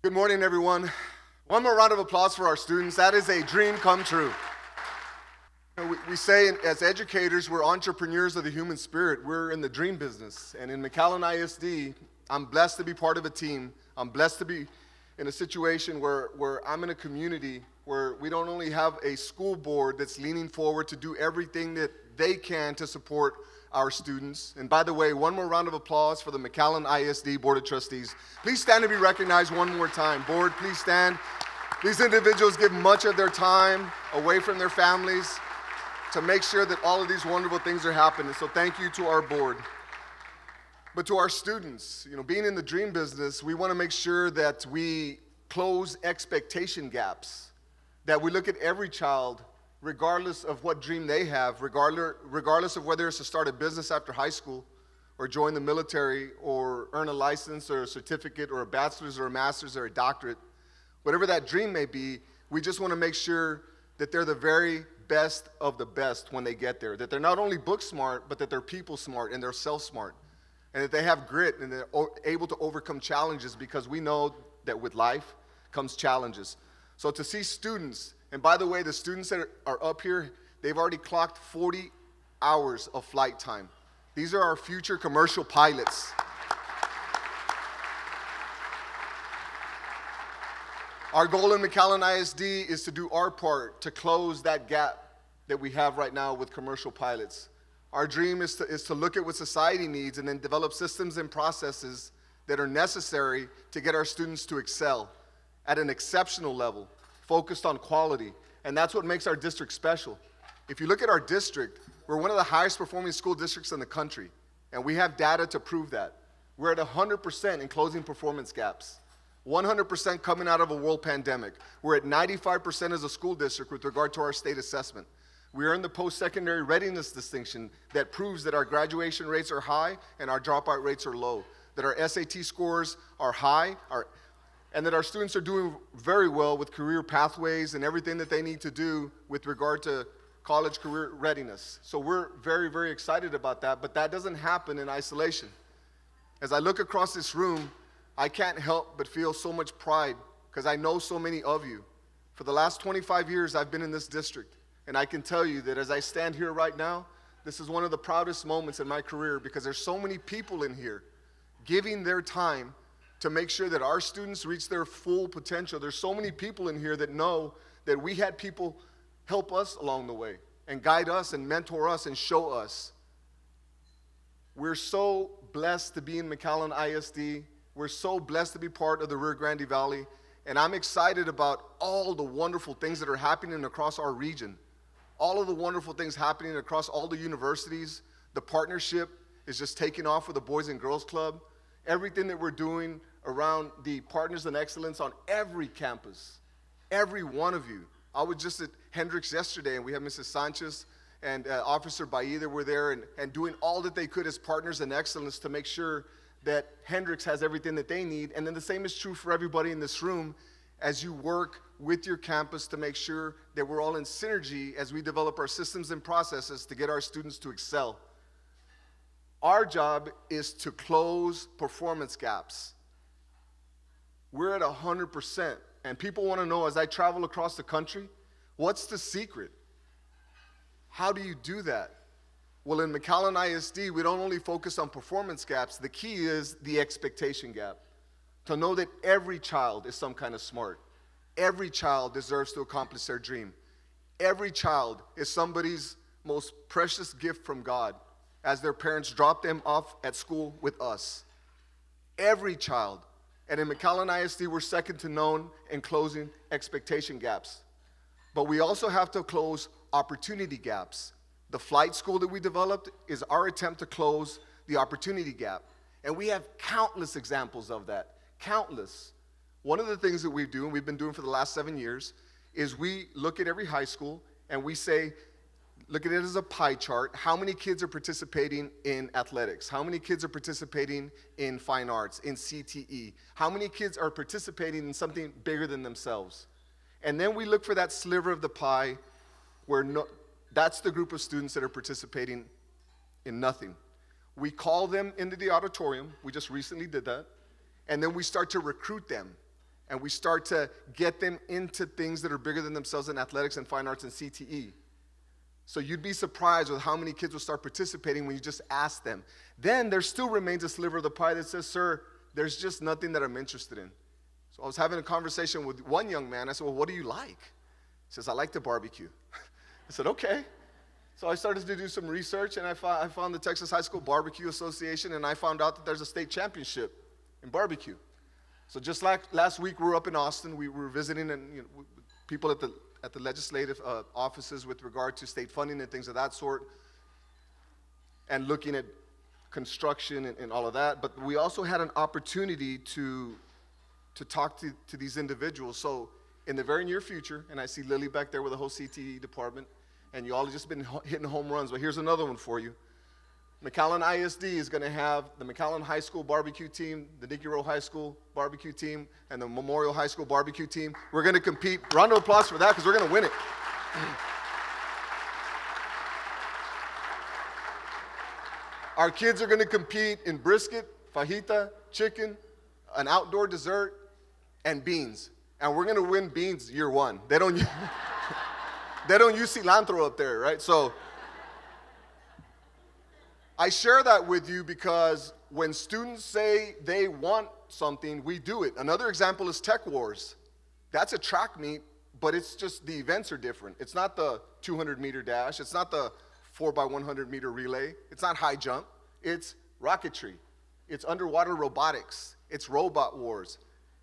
Good morning, everyone. One more round of applause for our students. That is a dream come true. We say as educators, we're entrepreneurs of the human spirit. We're in the dream business. And in McAllen ISD, I'm blessed to be part of a team. I'm blessed to be in a situation where I'm in a community where we don't only have a school board that's leaning forward to do everything that they can to support our students. And by the way, one more round of applause for the McAllen ISD Board of Trustees. Please stand to be recognized one more time. Board, please stand. These individuals give much of their time away from their families to make sure that all of these wonderful things are happening. So thank you to our board. But to our students, being in the dream business, we want to make sure that we close expectation gaps, that we look at every child regardless of what dream they have, regardless of whether it's to start a business after high school or join the military or earn a license or a certificate or a bachelor's or a master's or a doctorate, whatever that dream may be, we just want to make sure that they're the very best of the best when they get there, that they're not only book smart, but that they're people smart and they're self smart, and that they have grit and they're able to overcome challenges, because we know that with life comes challenges. So to see students, and by the way, the students that are up here, they've already clocked 40 hours of flight time. These are our future commercial pilots. Our goal in McAllen ISD is to do our part to close that gap that we have right now with commercial pilots. Our dream is to look at what society needs and then develop systems and processes that are necessary to get our students to excel at an exceptional level, focused on quality. And that's what makes our district special. If you look at our district, we're one of the highest performing school districts in the country, and we have data to prove that. We're at 100% in closing performance gaps, 100% coming out of a world pandemic. We're at 95% as a school district with regard to our state assessment. We earned the post-secondary readiness distinction that proves that our graduation rates are high and our dropout rates are low, that our SAT scores are high, and that our students are doing very well with career pathways and everything that they need to do with regard to college career readiness. So we're very, very excited about that, but that doesn't happen in isolation. As I look across this room, I can't help but feel so much pride because I know so many of you. For the last 25 years, I've been in this district, and I can tell you that as I stand here right now, this is one of the proudest moments in my career because there's so many people in here giving their time to make sure that our students reach their full potential. There's so many people in here that know that we had people help us along the way and guide us and mentor us and show us. We're so blessed to be in McAllen ISD. We're so blessed to be part of the Rio Grande Valley. And I'm excited about all the wonderful things that are happening across our region. All of the wonderful things happening across all the universities. The partnership is just taking off with the Boys and Girls Club. Everything that we're doing around the Partners in Excellence on every campus, every one of you. I was just at Hendricks yesterday, and we had Mrs. Sanchez and Officer Bailly that were there and doing all that they could as Partners in Excellence to make sure that Hendricks has everything that they need. And then the same is true for everybody in this room as you work with your campus to make sure that we're all in synergy as we develop our systems and processes to get our students to excel. Our job is to close performance gaps. We're at 100%, and people want to know, as I travel across the country, what's the secret? How do you do that? Well, in McAllen ISD, we don't only focus on performance gaps. The key is the expectation gap. To know that every child is some kind of smart. Every child deserves to accomplish their dream. Every child is somebody's most precious gift from God, as their parents drop them off at school with us. Every child. And in McAllen ISD, we're second to none in closing expectation gaps. But we also have to close opportunity gaps. The flight school that we developed is our attempt to close the opportunity gap. And we have countless examples of that. Countless. One of the things that we do, and we've been doing for the last 7 years, is we look at every high school and we say, look at it as a pie chart. How many kids are participating in athletics? How many kids are participating in fine arts, in CTE? How many kids are participating in something bigger than themselves? And then we look for that sliver of the pie where that's the group of students that are participating in nothing. We call them into the auditorium. We just recently did that. And then we start to recruit them. and we start to get them into things that are bigger than themselves in athletics and fine arts and CTE. So you'd be surprised with how many kids will start participating when you just ask them. Then there still remains a sliver of the pie that says, sir, there's just nothing that I'm interested in. So I was having a conversation with one young man. I said, well, what do you like? He says, I like to barbecue. I said, okay. So I started to do some research, and I found the Texas High School Barbecue Association, and I found out that there's a state championship in barbecue. So just like last week, we were up in Austin. We were visiting and people at the legislative offices with regard to state funding and things of that sort, and looking at construction and all of that. But we also had an opportunity to talk to these individuals. So in the very near future, and I see Lily back there with the whole CTE department, and you all have just been hitting home runs, but here's another one for you. McAllen ISD is going to have the McAllen High School barbecue team, the Nicky Rowe High School barbecue team, and the Memorial High School barbecue team. We're going to compete. Round of applause for that, because we're going to win it. Our kids are going to compete in brisket, fajita, chicken, an outdoor dessert, and beans. And we're going to win beans year one. They don't use cilantro up there, right? So I share that with you because when students say they want something, we do it. Another example is Tech Wars. That's a track meet, but it's just the events are different. It's not the 200-meter dash. It's not the 4x100-meter relay. It's not high jump. It's rocketry. It's underwater robotics. It's robot wars.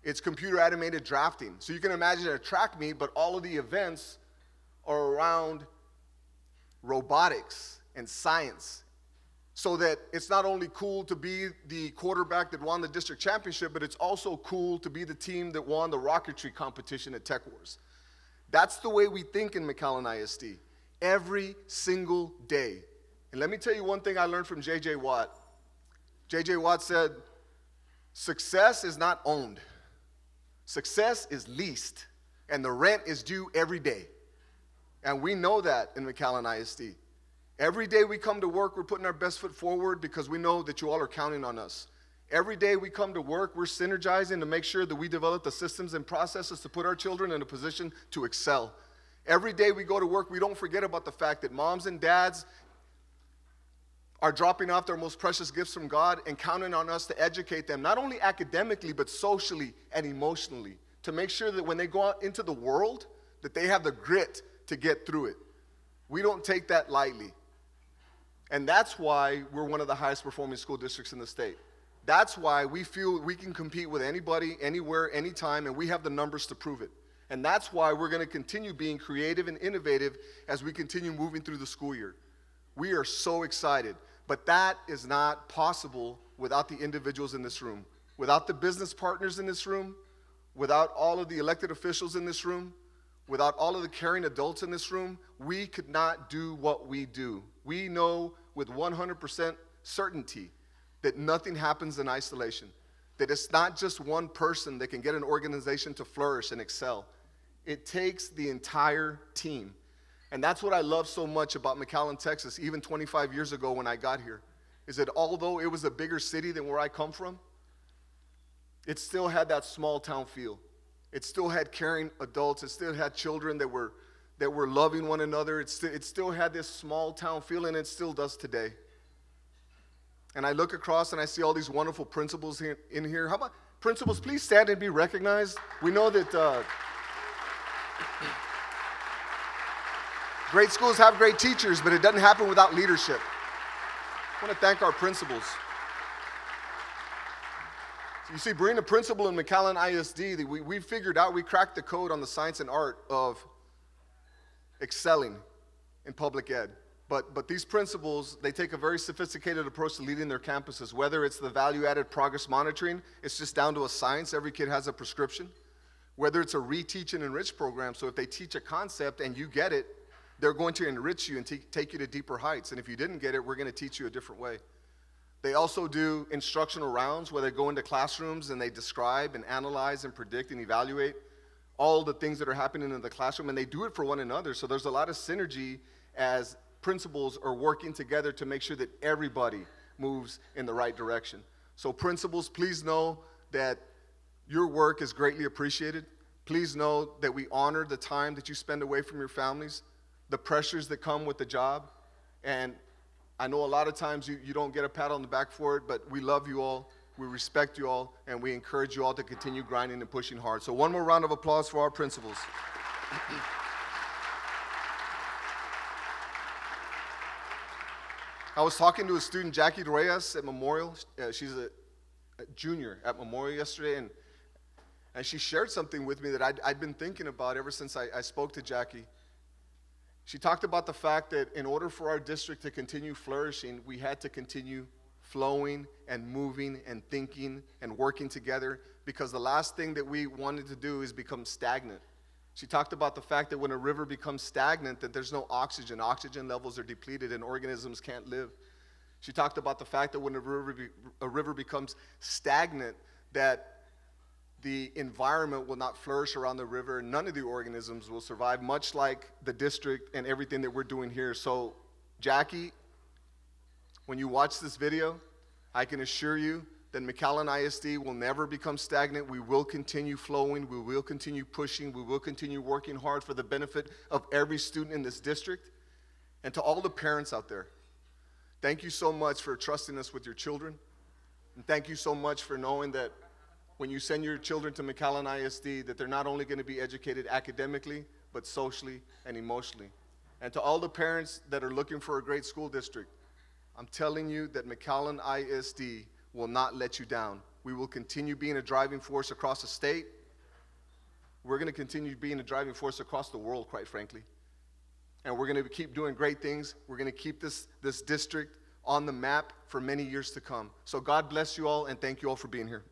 It's computer-animated drafting. So you can imagine a track meet, but all of the events are around robotics and science. So that it's not only cool to be the quarterback that won the district championship, but it's also cool to be the team that won the rocketry competition at Tech Wars. That's the way we think in McAllen ISD, every single day. And let me tell you one thing I learned from J.J. Watt. J.J. Watt said, success is not owned. Success is leased, and the rent is due every day. And we know that in McAllen ISD. Every day we come to work, we're putting our best foot forward because we know that you all are counting on us. Every day we come to work, we're synergizing to make sure that we develop the systems and processes to put our children in a position to excel. Every day we go to work, we don't forget about the fact that moms and dads are dropping off their most precious gifts from God and counting on us to educate them, not only academically, but socially and emotionally, to make sure that when they go out into the world, that they have the grit to get through it. We don't take that lightly. And that's why we're one of the highest performing school districts in the state. That's why we feel we can compete with anybody, anywhere, anytime, and we have the numbers to prove it. And that's why we're going to continue being creative and innovative as we continue moving through the school year. We are so excited. But that is not possible without the individuals in this room, without the business partners in this room, without all of the elected officials in this room, without all of the caring adults in this room. We could not do what we do. We know with 100% certainty that nothing happens in isolation, that it's not just one person that can get an organization to flourish and excel. It takes the entire team. And that's what I love so much about McAllen, Texas, even 25 years ago when I got here, is that although it was a bigger city than where I come from, it still had that small town feel. It still had caring adults. It still had children that were loving one another. It still had this small town feel, and it still does today. And I look across and I see all these wonderful principals in here. How about principals, please stand and be recognized. We know that great schools have great teachers, but it doesn't happen without leadership. I want to thank our principals. So you see, being a principal in McAllen ISD, we figured out, we cracked the code on the science and art of excelling in public ed. But these principals, they take a very sophisticated approach to leading their campuses. Whether it's the value-added progress monitoring, it's just down to a science. Every kid has a prescription. Whether it's a reteach and enrich program, so if they teach a concept and you get it, they're going to enrich you and take you to deeper heights. And if you didn't get it, we're going to teach you a different way. They also do instructional rounds where they go into classrooms and they describe and analyze and predict and evaluate all the things that are happening in the classroom, and they do it for one another. So there's a lot of synergy as principals are working together to make sure that everybody moves in the right direction. So principals, please know that Your work is greatly appreciated. Please know that we honor the time that you spend away from your families, the pressures that come with the job. And I know a lot of times you don't get a pat on the back for it, but we love you all, we respect you all, and we encourage you all to continue grinding and pushing hard. So one more round of applause for our principals. I was talking to a student, Jackie Reyes, at Memorial. She's a junior at Memorial yesterday, and she shared something with me that I'd been thinking about ever since I spoke to Jackie. She talked about the fact that in order for our district to continue flourishing, we had to continue flowing and moving and thinking and working together, because the last thing that we wanted to do is become stagnant. She talked about the fact that when a river becomes stagnant, that there's no oxygen. Oxygen levels are depleted and organisms can't live. She talked about the fact that when a river becomes stagnant, that the environment will not flourish around the river, and none of the organisms will survive, much like the district and everything that we're doing here. So, Jackie, when you watch this video, I can assure you that McAllen ISD will never become stagnant. We will continue flowing, we will continue pushing, we will continue working hard for the benefit of every student in this district. And to all the parents out there, thank you so much for trusting us with your children. And thank you so much for knowing that when you send your children to McAllen ISD, that they're not only going to be educated academically, but socially and emotionally. And to all the parents that are looking for a great school district, I'm telling you that McAllen ISD will not let you down. We will continue being a driving force across the state. We're going to continue being a driving force across the world, quite frankly. And we're going to keep doing great things. We're going to keep this district on the map for many years to come. So God bless you all, and thank you all for being here.